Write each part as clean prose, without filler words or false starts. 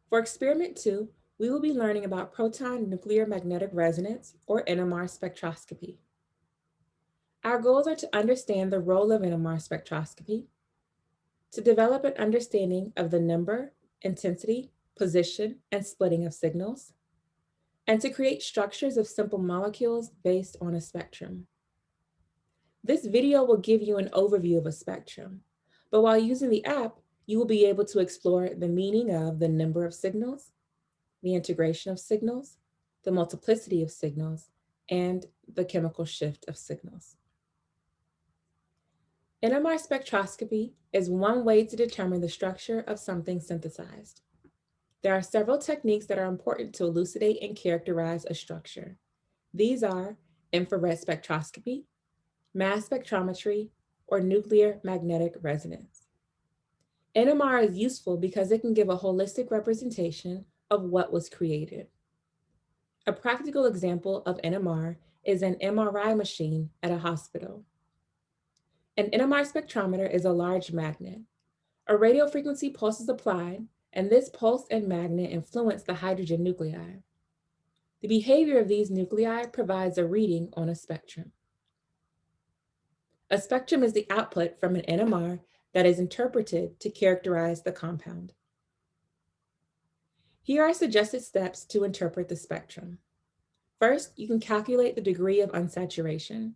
For experiment 2, we will be learning about proton nuclear magnetic resonance, or NMR spectroscopy. Our goals are to understand the role of NMR spectroscopy, to develop an understanding of the number, intensity, position, and splitting of signals, and to create structures of simple molecules based on a spectrum. This video will give you an overview of a spectrum, but while using the app, you will be able to explore the meaning of the number of signals, the integration of signals, the multiplicity of signals, and the chemical shift of signals. NMR spectroscopy is one way to determine the structure of something synthesized. There are several techniques that are important to elucidate and characterize a structure. These are infrared spectroscopy, mass spectrometry, or nuclear magnetic resonance. NMR is useful because it can give a holistic representation of what was created. A practical example of NMR is an MRI machine at a hospital. An NMR spectrometer is a large magnet. A radio frequency pulse is applied, and this pulse and magnet influence the hydrogen nuclei. The behavior of these nuclei provides a reading on a spectrum. A spectrum is the output from an NMR that is interpreted to characterize the compound. Here are suggested steps to interpret the spectrum. First, you can calculate the degree of unsaturation.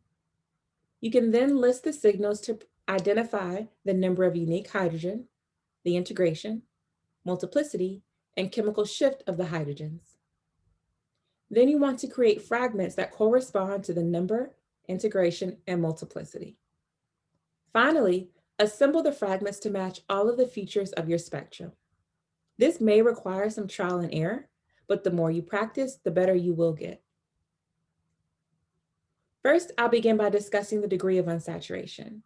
You can then list the signals to identify the number of unique hydrogen, the integration, multiplicity, and chemical shift of the hydrogens. Then you want to create fragments that correspond to the number, integration, and multiplicity. Finally, assemble the fragments to match all of the features of your spectrum. This may require some trial and error, but the more you practice, the better you will get. First, I'll begin by discussing the degree of unsaturation.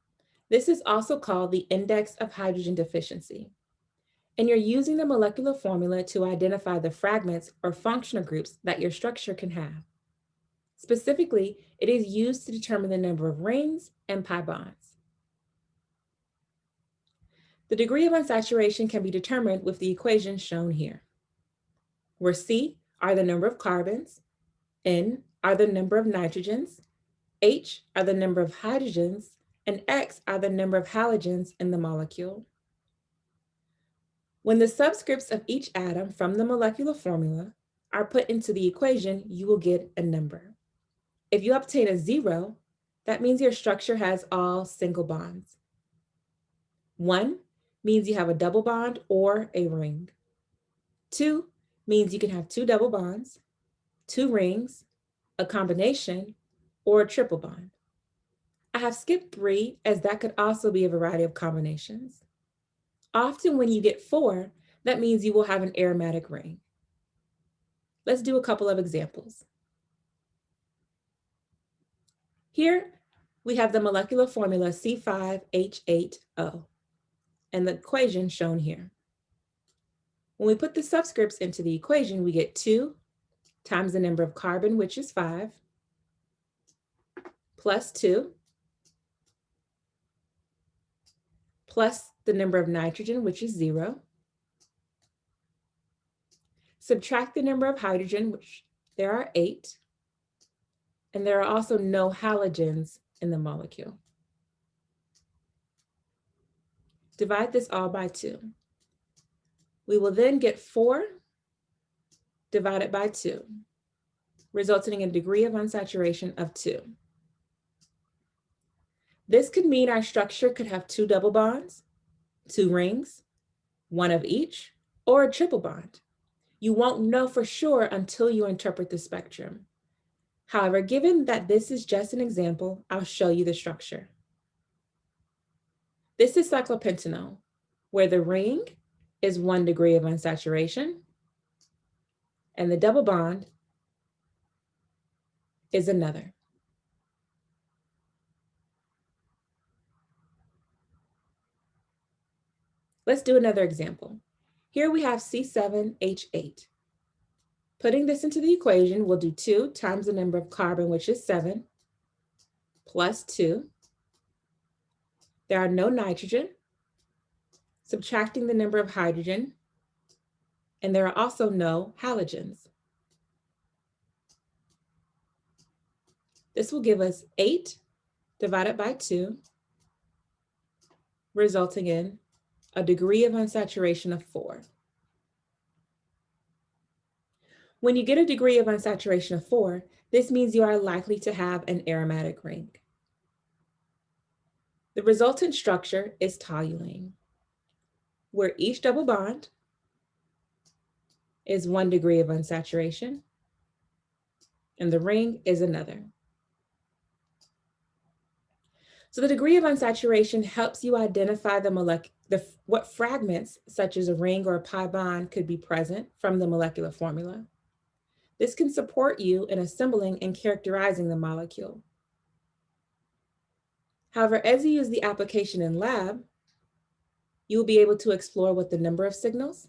This is also called the index of hydrogen deficiency. And you're using the molecular formula to identify the fragments or functional groups that your structure can have. Specifically, it is used to determine the number of rings and pi bonds. The degree of unsaturation can be determined with the equation shown here, where C are the number of carbons, N are the number of nitrogens, H are the number of hydrogens, and X are the number of halogens in the molecule. When the subscripts of each atom from the molecular formula are put into the equation, you will get a number. If you obtain a 0, that means your structure has all single bonds. 1 means you have a double bond or a ring. 2 means you can have 2 double bonds, 2 rings, a combination, or a triple bond. I have skipped 3 as that could also be a variety of combinations. Often when you get 4, that means you will have an aromatic ring. Let's do a couple of examples. Here we have the molecular formula C5H8O and the equation shown here. When we put the subscripts into the equation, we get 2 times the number of carbon, which is 5, plus 2, plus the number of nitrogen, which is 0, subtract the number of hydrogen, which there are 8, and there are also no halogens in the molecule. Divide this all by 2. We will then get 4 divided by 2, resulting in a degree of unsaturation of 2. This could mean our structure could have 2 double bonds, 2 rings, 1 of each, or a triple bond. You won't know for sure until you interpret the spectrum. However, given that this is just an example, I'll show you the structure. This is cyclopentanol, where the ring is 1 degree of unsaturation, and the double bond is another. Let's do another example. Here we have C7H8. Putting this into the equation, we'll do 2 times the number of carbon, which is 7, plus 2. There are no nitrogen. Subtracting the number of hydrogen, and there are also no halogens. This will give us 8 divided by 2, resulting in a degree of unsaturation of 4. When you get a degree of unsaturation of 4, this means you are likely to have an aromatic ring. The resultant structure is toluene, where each double bond is 1 degree of unsaturation, and the ring is another. So the degree of unsaturation helps you identify what fragments, such as a ring or a pi bond, could be present from the molecular formula. This can support you in assembling and characterizing the molecule. However, as you use the application in lab, you will be able to explore what the number of signals,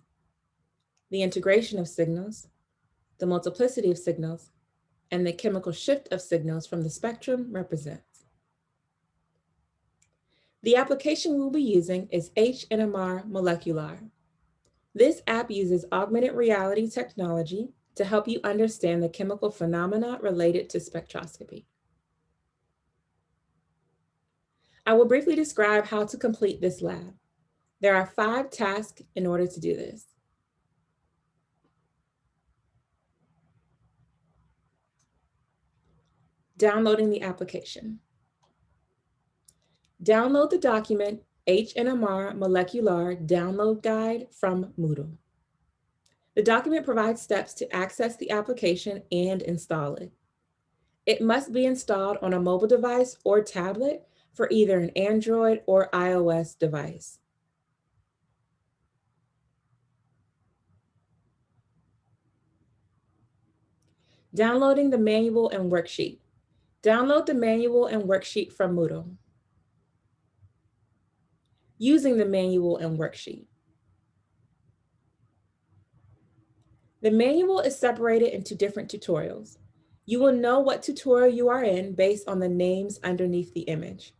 the integration of signals, the multiplicity of signals, and the chemical shift of signals from the spectrum represents. The application we'll be using is NMR Molecular. This app uses augmented reality technology to help you understand the chemical phenomena related to spectroscopy. I will briefly describe how to complete this lab. There are 5 tasks in order to do this. Downloading the application. Download the document NMR Molecular Download Guide from Moodle. The document provides steps to access the application and install it. It must be installed on a mobile device or tablet for either an Android or iOS device. Downloading the manual and worksheet. Download the manual and worksheet from Moodle. Using the manual and worksheet. The manual is separated into different tutorials. You will know what tutorial you are in based on the names underneath the image.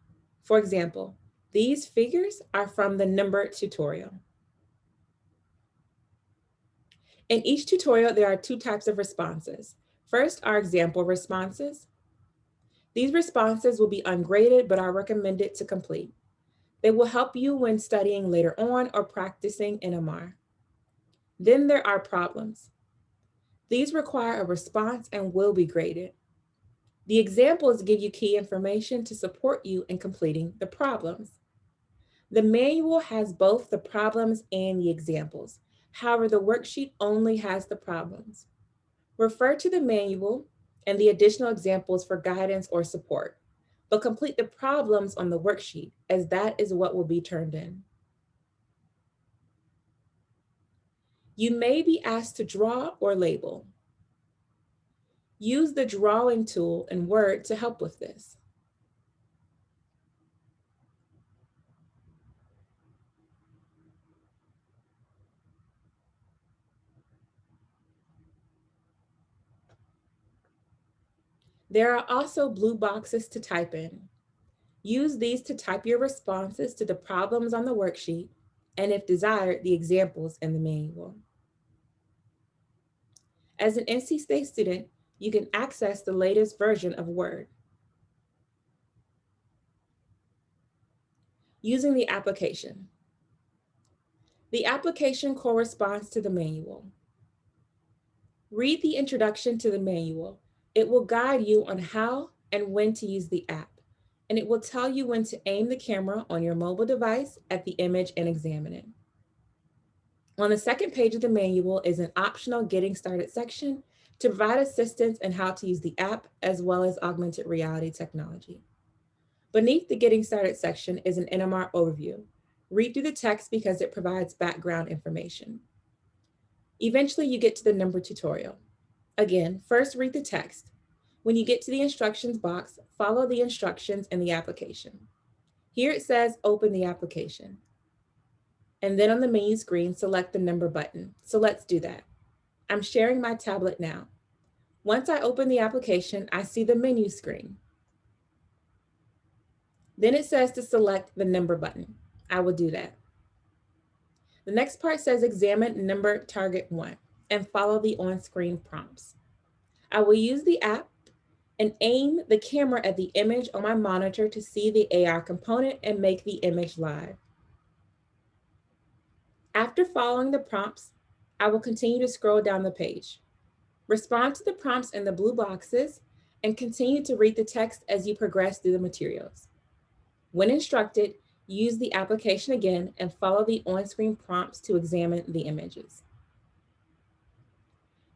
For example, these figures are from the number tutorial. In each tutorial, there are 2 types of responses. First are example responses. These responses will be ungraded but are recommended to complete. They will help you when studying later on or practicing NMR. Then there are problems. These require a response and will be graded. The examples give you key information to support you in completing the problems. The manual has both the problems and the examples. However, the worksheet only has the problems. Refer to the manual and the additional examples for guidance or support, but complete the problems on the worksheet as that is what will be turned in. You may be asked to draw or label. Use the drawing tool in Word to help with this. There are also blue boxes to type in. Use these to type your responses to the problems on the worksheet, and if desired, the examples in the manual. As an NC State student, you can access the latest version of Word. Using the application. The application corresponds to the manual. Read the introduction to the manual. It will guide you on how and when to use the app, and it will tell you when to aim the camera on your mobile device at the image and examine it. On the second page of the manual is an optional Getting Started section to provide assistance in how to use the app as well as augmented reality technology. Beneath the Getting Started section is an NMR overview. Read through the text because it provides background information. Eventually, you get to the number tutorial. Again, first read the text. When you get to the instructions box, follow the instructions in the application. Here it says open the application. And then on the menu screen, select the number button. So let's do that. I'm sharing my tablet now. Once I open the application, I see the menu screen. Then it says to select the number button. I will do that. The next part says examine number target 1 and follow the on-screen prompts. I will use the app and aim the camera at the image on my monitor to see the AR component and make the image live. After following the prompts, I will continue to scroll down the page. Respond to the prompts in the blue boxes and continue to read the text as you progress through the materials. When instructed, use the application again and follow the on-screen prompts to examine the images.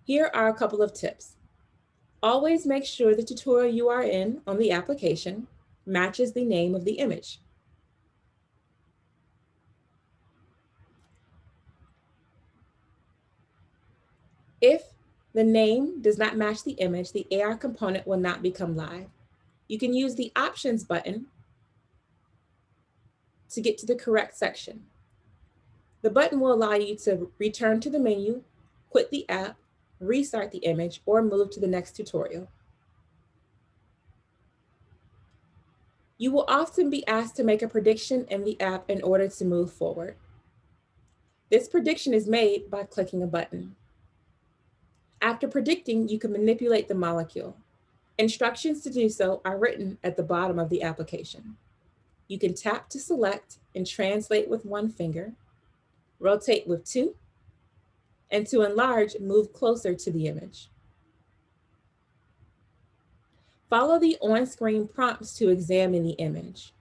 Here are a couple of tips. Always make sure the tutorial you are in on the application matches the name of the image. If the name does not match the image, the AR component will not become live. You can use the options button to get to the correct section. The button will allow you to return to the menu, quit the app, restart the image, or move to the next tutorial. You will often be asked to make a prediction in the app in order to move forward. This prediction is made by clicking a button. After predicting, you can manipulate the molecule. Instructions to do so are written at the bottom of the application. You can tap to select and translate with one finger, rotate with two, and to enlarge, move closer to the image. Follow the on-screen prompts to examine the image.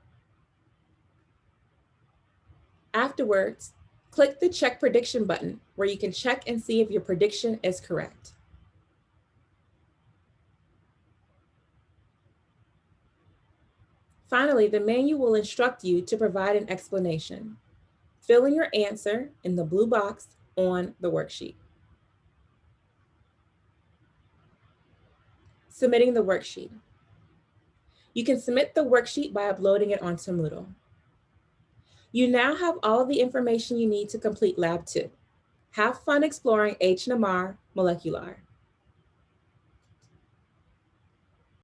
Afterwards, click the Check Prediction button where you can check and see if your prediction is correct. Finally, the menu will instruct you to provide an explanation. Fill in your answer in the blue box on the worksheet. Submitting the worksheet. You can submit the worksheet by uploading it onto Moodle. You now have all of the information you need to complete Lab 2. Have fun exploring NMR molecular.